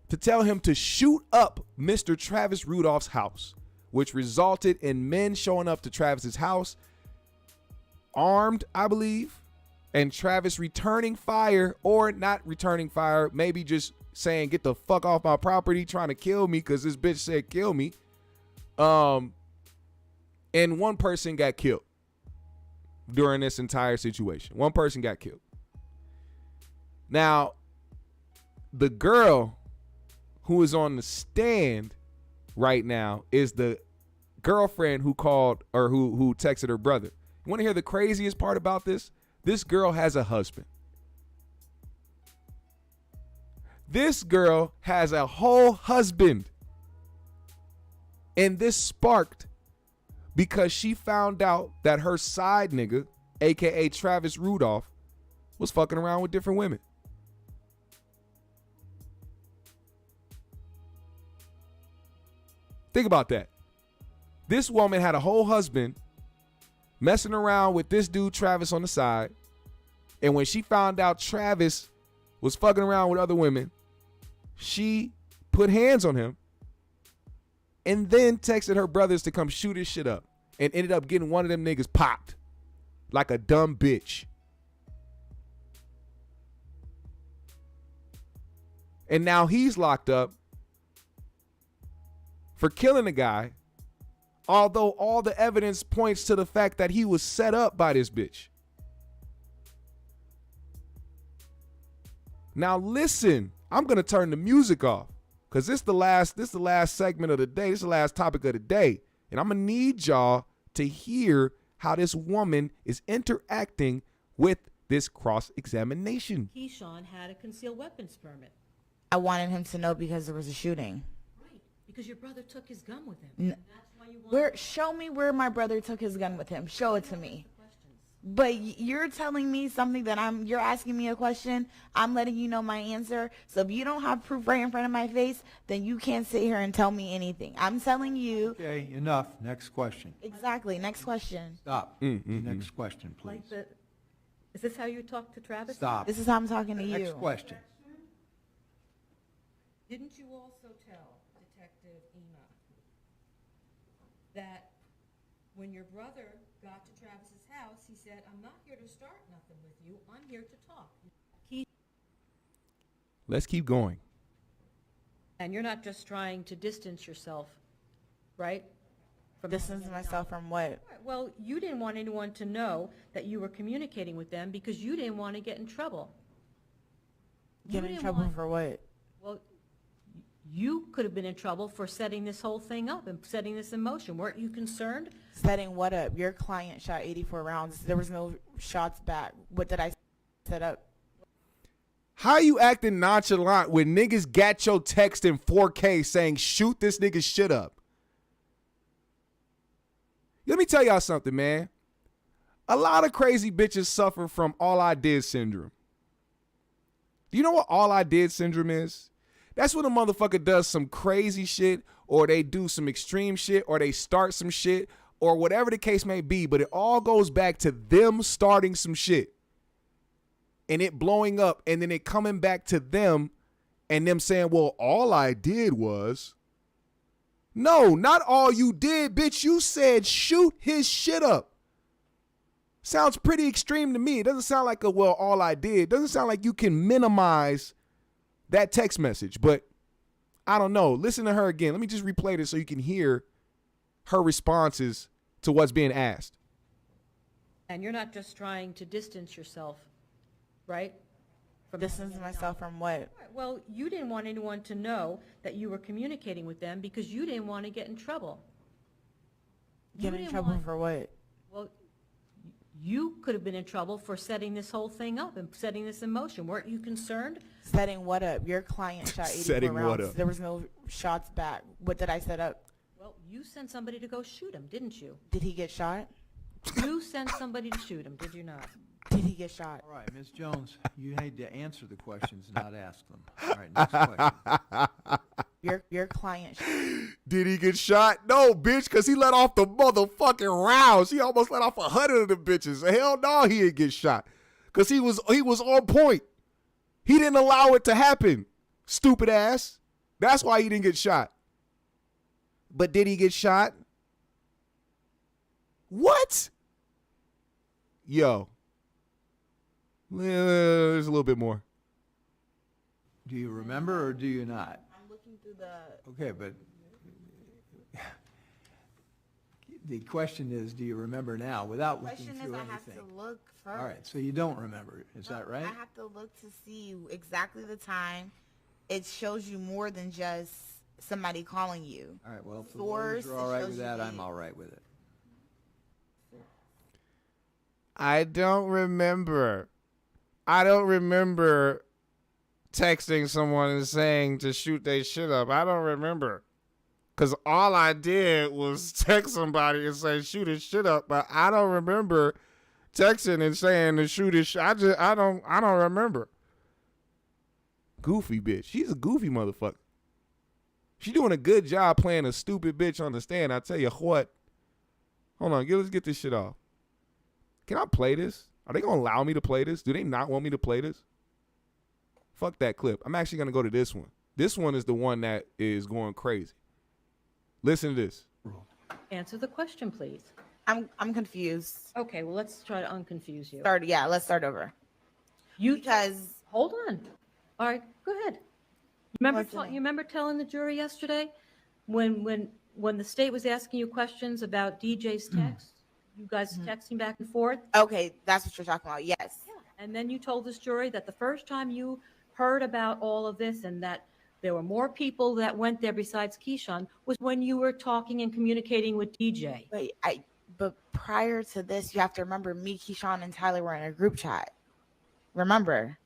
to tell him to shoot up Mr. Travis Rudolph's house, which resulted in men showing up to Travis's house, armed, I believe, and Travis returning fire or not returning fire, maybe just saying, get the fuck off my property, trying to kill me because this bitch said kill me. And one person got killed during this entire situation. One person got killed. Now, the girl who is on the stand right now is the girlfriend who called or who texted her brother. You want to hear the craziest part about this? This girl has a husband. This girl has a whole husband. And this sparked because she found out that her side nigga, aka Travis Rudolph, was fucking around with different women. Think about that. This woman had a whole husband messing around with this dude Travis on the side. And when she found out Travis was fucking around with other women, she put hands on him and then texted her brothers to come shoot his shit up and ended up getting one of them niggas popped like a dumb bitch. And now he's locked up for killing a guy, although all the evidence points to the fact that he was set up by this bitch. Now listen, I'm gonna turn the music off because this is the last segment of the day. This is the last topic of the day, and I'm gonna need y'all to hear how this woman is interacting with this cross-examination. Keyshawn had a concealed weapons permit. I wanted him to know because there was a shooting. Right, because your brother took his gun with him. That's why you Show me where my brother took his gun with him. Show it to me. But you're telling me something that you're asking me a question. I'm letting you know my answer. So if you don't have proof right in front of my face, then you can't sit here and tell me anything. I'm telling you. Okay, enough. Next question. Exactly. Next question. Stop. Next question, please. Is this how you talk to Travis? Stop. This is how I'm talking to you. Next question. Didn't you also tell Detective Ema that when your brother got to Travis's house, he said, I'm not here to start nothing with you. I'm here to talk. Let's keep going. And you're not just trying to distance yourself, right? Distance myself from what? Well, you didn't want anyone to know that you were communicating with them because you didn't want to get in trouble. Get in trouble for what? Well, you could have been in trouble for setting this whole thing up and setting this in motion. Weren't you concerned? Setting what up? Your client shot 84 rounds. There was no shots back. What did I set up? How you acting nonchalant when niggas got your text in 4K saying shoot this nigga's shit up? Let me tell y'all something, man. A lot of crazy bitches suffer from all I did syndrome. Do you know what all I did syndrome is? That's when a motherfucker does some crazy shit, or they do some extreme shit, or they start some shit, or whatever the case may be, but it all goes back to them starting some shit and it blowing up, and then it coming back to them and them saying, well, all I did was. No, not all you did, bitch. You said shoot his shit up. Sounds pretty extreme to me. It doesn't sound like all I did. It doesn't sound like you can minimize that text message, but I don't know. Listen to her again. Let me just replay this so you can hear her responses to what's being asked. And you're not just trying to distance yourself, right? Distance myself from what? Well, you didn't want anyone to know that you were communicating with them because you didn't want to get in trouble. Get in trouble for what? Well, you could have been in trouble for setting this whole thing up and setting this in motion. Weren't you concerned? Setting what up? Your client shot 84 Setting rounds. what up? There was no shots back. What did I set up? Well, you sent somebody to go shoot him, didn't you? Did he get shot? You sent somebody to shoot him, did you not? Did he get shot? All right, Ms. Jones, you need to answer the questions, not ask them. All right, next question. Your client. Did he get shot? No, bitch, because he let off the motherfucking rounds. He almost let off 100 of the bitches. Hell no, he didn't get shot. Because he was on point. He didn't allow it to happen. Stupid ass. That's why he didn't get shot. But did he get shot? What? Yo. There's a little bit more. Do you remember or do you not? I'm looking through the. Okay, but the question is, do you remember now without looking Question through is, I everything? have to look first. All right, so you don't remember. Is that right? I have to look to see exactly the time. It shows you more than just somebody calling you. All right, well, if the Source, lawyers are all right it with shows that, you I'm the- all right with it. I don't remember. I don't remember texting someone and saying to shoot their shit up. I don't remember. Because all I did was text somebody and say shoot his shit up. But I don't remember texting and saying to shoot his shit. I don't remember. Goofy bitch. She's a goofy motherfucker. She doing a good job playing a stupid bitch on the stand. I tell you what. Hold on. Let's get this shit off. Can I play this? Are they going to allow me to play this? Do they not want me to play this? Fuck that clip. I'm actually going to go to this one. This one is the one that is going crazy. Listen to this. Answer the question, please. I'm confused. Okay, well, let's try to unconfuse you. Let's start over. Hold on. All right, go ahead. What's the You name? remember telling the jury yesterday when the state was asking you questions about DJ's text? You guys texting back and forth? Okay, that's what you're talking about. Yes. Yeah. And then you told this jury that the first time you heard about all of this and that there were more people that went there besides Keyshawn was when you were talking and communicating with DJ. But prior to this, you have to remember me, Keyshawn, and Tyler were in a group chat. Remember,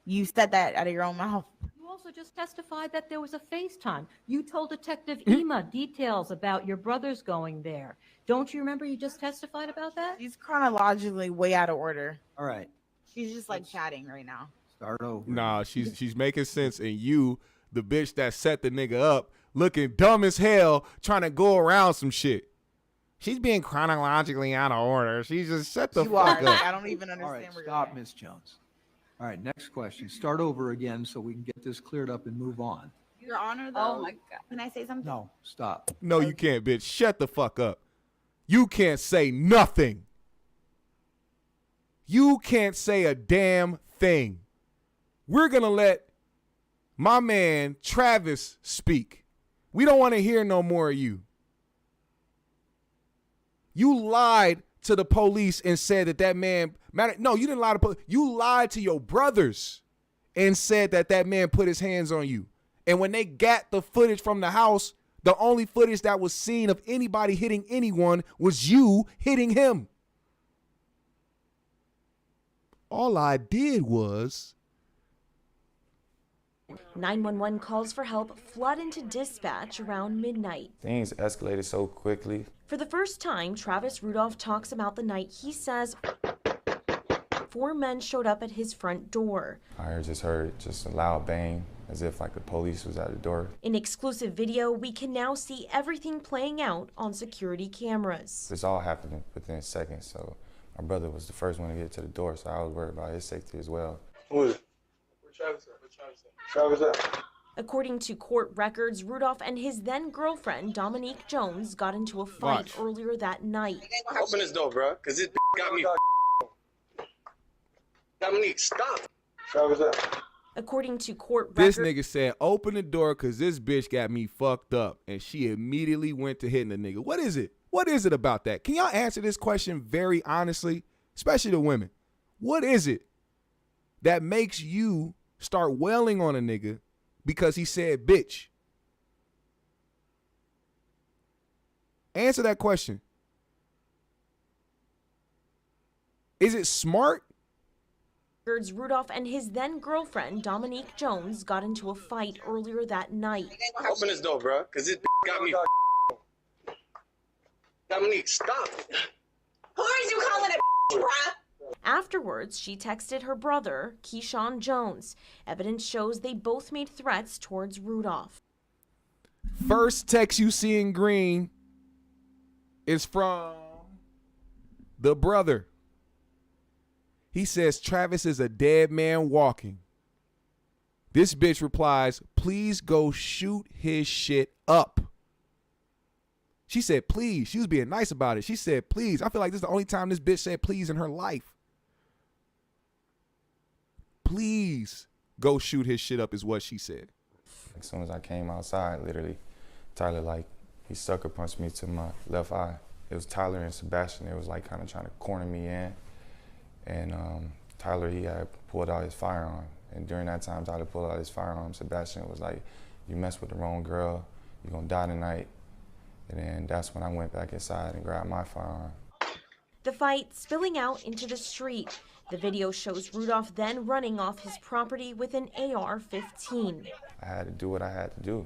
you said that out of your own mouth. You also just testified that there was a FaceTime. You told Detective Ema details about your brothers going there. Don't you remember you just testified about that? She's chronologically way out of order. All right, She's just like chatting right now. start over. Nah, she's making sense. And you, the bitch that set the nigga up, looking dumb as hell, trying to go around some shit. She's being chronologically out of order. She just shut the fuck up. I don't even understand All right, where stop, you're Ms. Jones. All right, next question. Start over again so we can get this cleared up and move on. Your Honor, though. Oh my God. Can I say something? No, stop. No, you can't, bitch. Shut the fuck up. You can't say nothing. You can't say a damn thing. We're going to let my man Travis speak. We don't want to hear no more of you. You lied to the police and said that man, no, you didn't lie to police. You lied to your brothers and said that man put his hands on you. And when they got the footage from the house, the only footage that was seen of anybody hitting anyone was you hitting him. All I did was 911 calls for help flood into dispatch around midnight. Things escalated so quickly. For the first time, Travis Rudolph talks about the night he says 4 men showed up at his front door. I heard a loud bang, as if like the police was at the door. In exclusive video, we can now see everything playing out on security cameras. This all happened within seconds, so my brother was the first one to get to the door, so I was worried about his safety as well. Who is it? Where Travis at? Travis at? According to court records, Rudolph and his then-girlfriend, Dominique Jones, got into a fight earlier that night. Open this door, bro, because this got me. Dominique, stop. Travis at? According to court This records, nigga said, open the door because this bitch got me fucked up. And she immediately went to hitting the nigga. What is it? What is it about that? Can y'all answer this question very honestly, especially the women? What is it that makes you start wailing on a nigga because he said bitch? Answer that question. Is it smart? Rudolph and his then-girlfriend, Dominique Jones, got into a fight earlier that night. Open this door, bro, because this got me. Dominique, stop. Who are you calling a bro? Afterwards, she texted her brother, Keyshawn Jones. Evidence shows they both made threats towards Rudolph. First text you see in green is from the brother. He says Travis is a dead man walking. This bitch replies, please go shoot his shit up. She said, please. She was being nice about it. She said, please. I feel like this is the only time this bitch said please in her life. Please go shoot his shit up is what she said. As soon as I came outside, literally, Tyler, he sucker punched me to my left eye. It was Tyler and Sebastian. They was kind of trying to corner me in. And Tyler, he had pulled out his firearm. And during that time, Tyler pulled out his firearm. Sebastian was like, you messed with the wrong girl. You're gonna die tonight. And then that's when I went back inside and grabbed my firearm. The fight spilling out into the street. The video shows Rudolph then running off his property with an AR-15. I had to do what I had to do,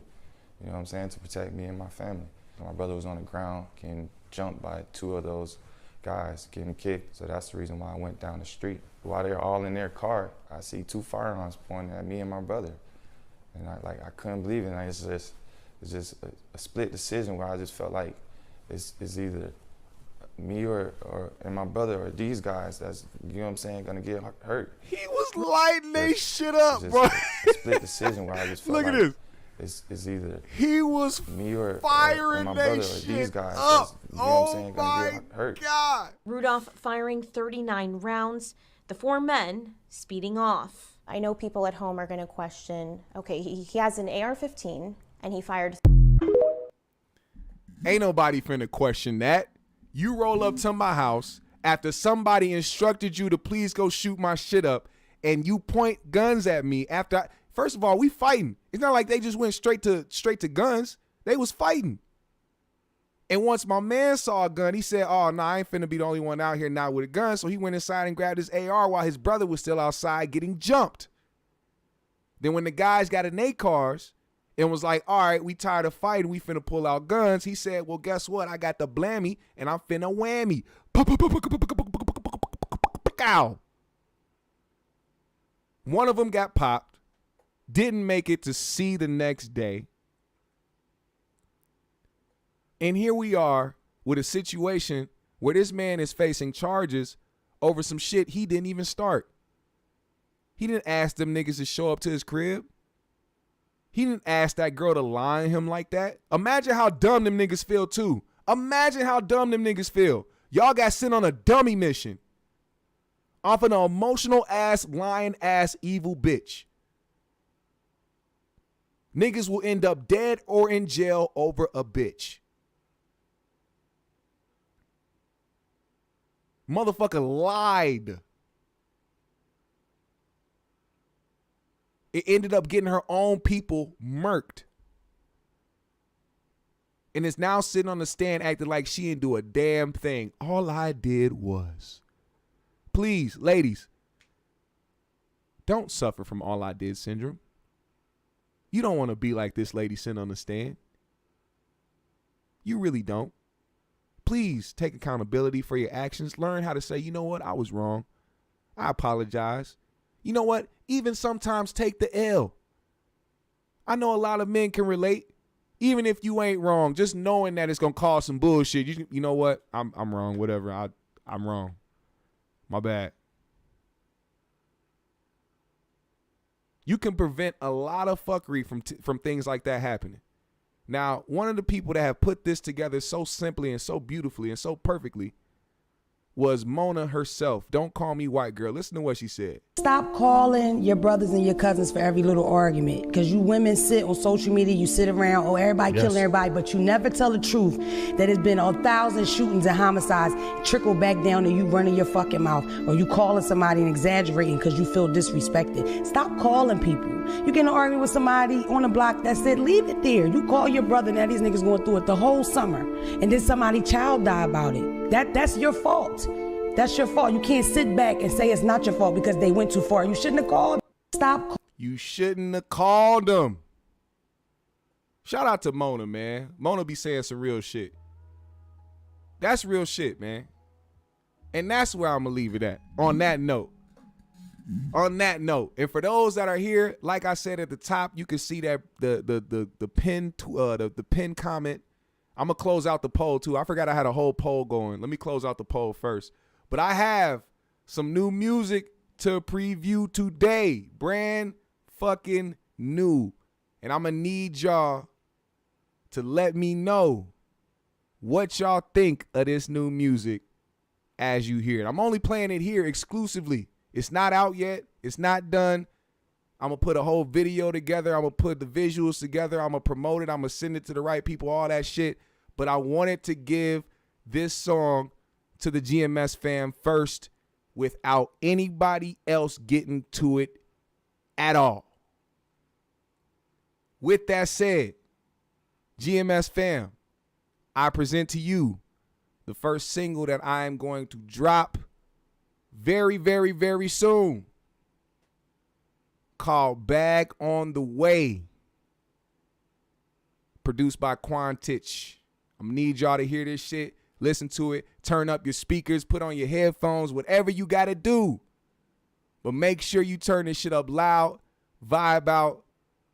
you know what I'm saying, to protect me and my family. My brother was on the ground getting jumped by 2 of those guys getting kicked. So that's the reason why I went down the street. While they're all in their car, I see 2 firearms pointing at me and my brother. And I couldn't believe it. It's just a split decision where I just felt like it's either me or and my brother or these guys that's, you know what I'm saying, gonna get hurt. He was lighting they shit up, bro. A split decision where I just felt Look at like this. It's either he was me or firing my they brother or shit these guys up. that's, you know what I'm saying, gonna get hurt. God. Rudolph firing 39 rounds, the 4 men speeding off. I know people at home are going to question, okay, he has an AR-15 and he fired. Ain't nobody finna question that. You roll up to my house after somebody instructed you to please go shoot my shit up, and you point guns at me after. First of all, we fighting. It's not like they just went straight to guns. They was fighting. And once my man saw a gun, he said, oh, no, I ain't finna be the only one out here now with a gun. So he went inside and grabbed his AR while his brother was still outside getting jumped. Then when the guys got in their cars and was like, all right, we tired of fighting, we finna pull out guns, he said, well, guess what? I got the blammy and I'm finna whammy. Pow. One of them got popped, didn't make it to see the next day. And here we are with a situation where this man is facing charges over some shit he didn't even start. He didn't ask them niggas to show up to his crib. He didn't ask that girl to lie on him like that. Imagine how dumb them niggas feel too. Imagine how dumb them niggas feel. Y'all got sent on a dummy mission off an emotional ass, lying ass, evil bitch. Niggas will end up dead or in jail over a bitch. Motherfucker lied. It ended up getting her own people murked. And is now sitting on the stand acting like she didn't do a damn thing. All I did was. Please, ladies, don't suffer from all I did syndrome. You don't want to be like this lady sitting on the stand. You really don't. Please take accountability for your actions. Learn how to say, you know what, I was wrong. I apologize. You know what? Even sometimes take the L. I know a lot of men can relate. Even if you ain't wrong, just knowing that it's gonna cause some bullshit. You know what? I'm wrong. Whatever. I'm wrong. My bad. You can prevent a lot of fuckery from things like that happening. Now, one of the people that have put this together so simply and so beautifully and so perfectly was Mona herself. Don't call me white girl. Listen to what she said. Stop calling your brothers and your cousins for every little argument, because you women sit on social media, you sit around, oh, everybody killing everybody, but you never tell the truth that there's been 1,000 shootings and homicides trickle back down to you running your fucking mouth or you calling somebody and exaggerating because you feel disrespected. Stop calling people. You get in an argument with somebody on the block, that's it, leave it there. You call your brother, now these niggas going through it the whole summer, and then somebody's child die about it. That's your fault. That's your fault. You can't sit back and say it's not your fault because they went too far. You shouldn't have called. Stop. You shouldn't have called them. Shout out to Mona, man. Mona be saying some real shit. That's real shit, man. And that's where I'm going to leave it at. On that note. On that note. And for those that are here, like I said at the top, you can see that the pin comment. I'm going to close out the poll too. I forgot I had a whole poll going. Let me close out the poll first. But I have some new music to preview today. Brand fucking new. And I'm going to need y'all to let me know what y'all think of this new music as you hear it. I'm only playing it here exclusively. It's not out yet. It's not done. I'm going to put a whole video together. I'm going to put the visuals together. I'm going to promote it. I'm going to send it to the right people, all that shit. But I wanted to give this song to the GMS fam first without anybody else getting to it at all. With that said, GMS fam, I present to you the first single that I am going to drop very, very, very soon, called Bag on the Way, produced by Quantich. I'm gonna need y'all to hear this shit, listen to it, turn up your speakers, put on your headphones, whatever you gotta do. But make sure you turn this shit up loud, vibe out.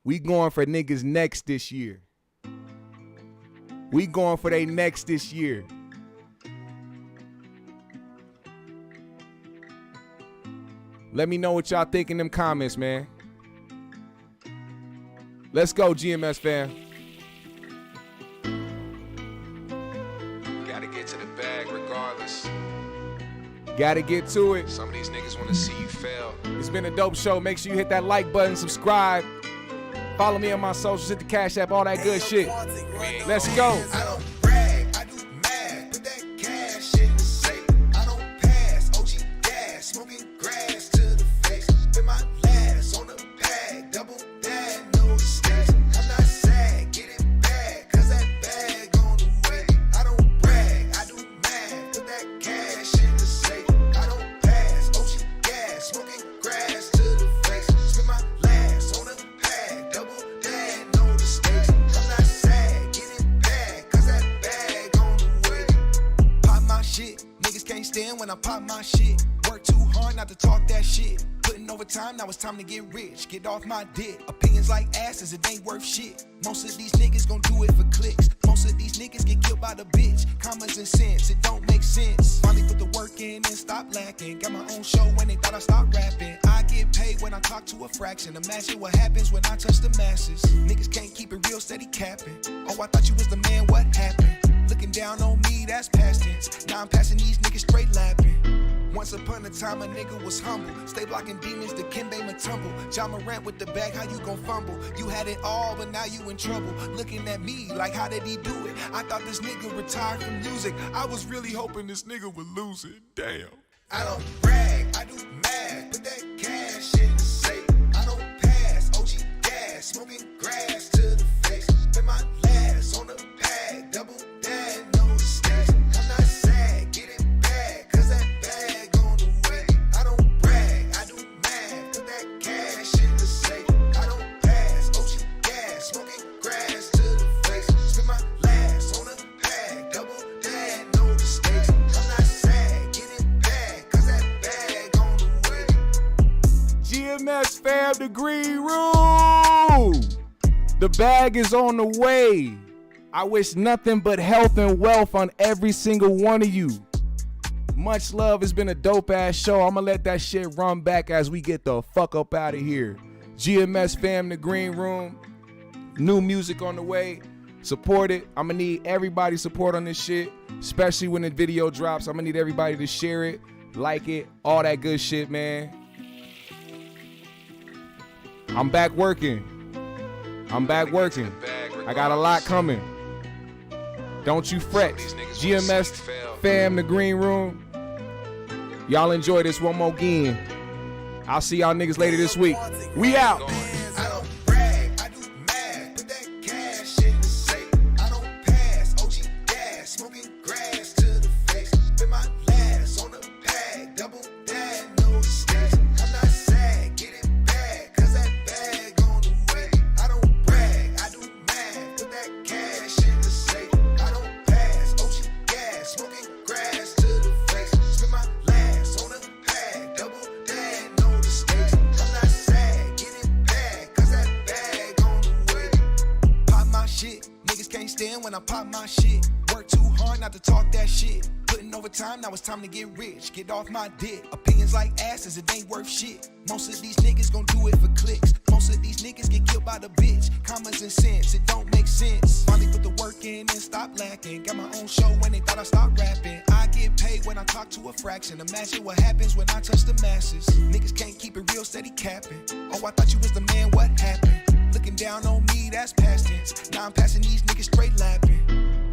We going for niggas next this year. We going for they next this year. Let me know what y'all think in them comments, man. Let's go, GMS fam. Gotta get to the bag regardless. Gotta get to it. Some of these niggas wanna see you fail. It's been a dope show. Make sure you hit that like button, subscribe. Follow me on my socials, hit the Cash App, all that good shit. Let's go. When I pop my shit, work too hard not to talk that shit. Putting over time, now it's time to get rich. Get off my dick. Opinions like asses, it ain't worth shit. Most of these niggas gon' do it for clicks. Most of these niggas get killed by the bitch. Commas and sense, it don't make sense. Finally put the work in and stop lacking. Got my own show when they thought I stopped rapping. I get paid when I talk to a fraction. Imagine what happens when I touch the masses. Niggas can't keep it real, steady capping. Oh, I thought you was the man, what happened? Looking down on me, that's past tense. Now I'm passing these niggas straight lapping. Once upon a time, a nigga was humble. Stay blocking demons, the Kimbe Matumble. John Morant with the bag, how you gon' fumble? You had it all, but now you in trouble. Looking at me like, how did he do it? I thought this nigga retired from music. I was really hoping this nigga would lose it. Damn. I don't brag, I do math. Put that cash in the safe. I don't pass, OG gas. Smoking grass to the face. Spend my last on the bag. Double dad, no mistakes. I'm not sad, get it back. Cause that bag on the way. I don't brag, I do math. Put that cash in the safe. I don't pass, OG gas. GMS fam, the green room. The bag is on the way. I wish nothing but health and wealth on every single one of you. Much love. It's been a dope ass show. I'm gonna let that shit run back as we get the fuck up out of here. GMS fam, the green room. New music on the way. Support it. I'm gonna need everybody's support on this shit, especially when the video drops. I'm gonna need everybody to share it, like it, all that good shit, man. I'm back working. I got a lot coming. Don't you fret. GMS fam, the green room. Y'all enjoy this one more again. I'll see y'all niggas later this week. We out. When I pop my shit, work too hard not to talk that shit. Putting over time, now it's time to get rich. Get off my dick. Opinions like asses, it ain't worth shit. Most of these niggas gon' do it for clicks. Most of these niggas get killed by the bitch. Commas and sense, it don't make sense. Finally put the work in and stop lacking. Got my own show when they thought I stopped rapping. I get paid when I talk to a fraction. Imagine what happens when I touch the masses. Niggas can't keep it real, steady capping. Oh, I thought you was the man, what happened? Looking down on me, that's past tense. Now I'm passing these niggas straight lapping.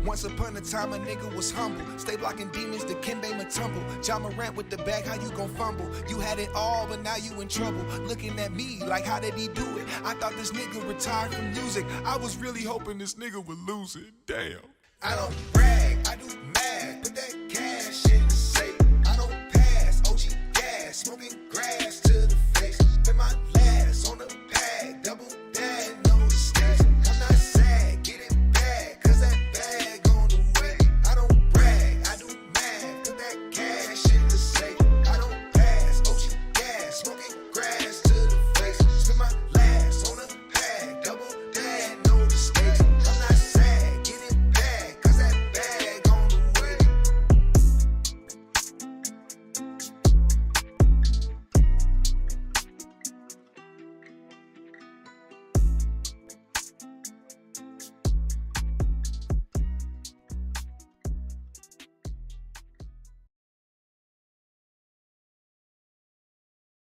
Once upon a time, a nigga was humble. Stay blocking demons, the Kimbe Matumble. John Morant with the bag, how you gon' fumble? You had it all, but now you in trouble. Looking at me like, how did he do it? I thought this nigga retired from music. I was really hoping this nigga would lose it. Damn. I don't brag, I do